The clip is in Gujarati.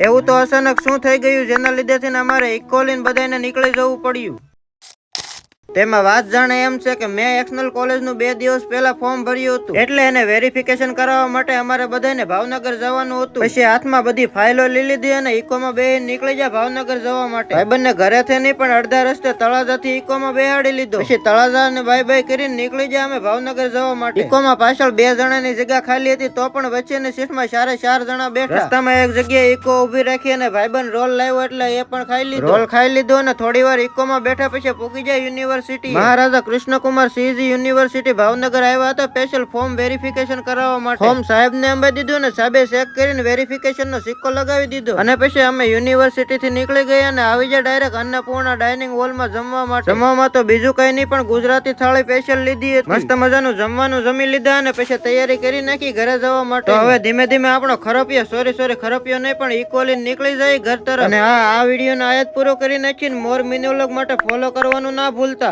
એવું તો અચાનક શું થઈ ગયું જેના લીધેથી અમારે ઇકોલીન બધાને નીકળી જવું પડ્યું? તેમાં વાત જાણે એમ છે કે મેં એક્સનલ કોલેજનું 2 દિવસ પહેલા ફોર્મ ભર્યું હતું, એટલે એને વેરિફિકેશન કરાવવા માટે અમારે બધાને ભાવનગર જવાનું હતું. પછી હાથમાં બધી ફાઇલો લઈ લીધી અને ઇકોમાં બેહીને નીકળી ગયા ભાવનગર જવા માટે. ભાઈબંધને ઘરેથી નહીં પણ અડધા રસ્તે તળાજાથી ઇકોમાં બેહાડી લીધો. પછી તળાજા ને બાય બાય કરીને નીકળી ગયા અમે ભાવનગર જવા માટે. ઇકોમાં પાછળ 2 જણાની જગ્યા ખાલી હતી તો પણ વચ્ચેની સીટમાં 4 જણા બેઠા. રસ્તામાં એક જગ્યાએ ઇકો ઉભી રાખી અને ભાઈબંધ રોલ લાવ્યો એટલે એ પણ ખાઈ લીધો. રોલ ખાઈ લીધો અને થોડી વાર ઇકોમાં બેઠા પછી પૂકી જાય યુનિવર્સિટી. મહારાજા કૃષ્ણકુમાર સિંહજી યુનિવર્સિટી ભાવનગર આવ્યા હતા સ્પેશિયલ ફોર્મ વેરિફિકેશન કરાવવા માટે. ફોર્મ સાહેબને અંબે દીધું અને સાહેબે ચેક કરીને વેરિફિકેશનનો સિક્કો લગાવી દીધો અને પછી અમે યુનિવર્સિટીથી નીકળી ગયા અને આવી જાય ડાયરેક્ટ અન્નપૂર્ણા ડાઇનિંગ હોલમાં જમવા માટે. જમવામાં તો બીજું કઈ નહીં પણ ગુજરાતી થાળી સ્પેશિયલ લીધી હતી. મસ્ત મજાનું જમવાનું જમી લીધા અને પછી તૈયારી કરી નાખી ઘરે જવા માટે. તો હવે ધીમે ધીમે આપણો ખરપિયો ખરપિયો નહીં પણ ઇકોલીન નીકળી જાય ઘર તરફ. અને આ વિડીયોનો આયાત પૂરો કરી નાખીને મોર મિનોલોગ માટે ફોલો કરવાનું ના ભૂલતા.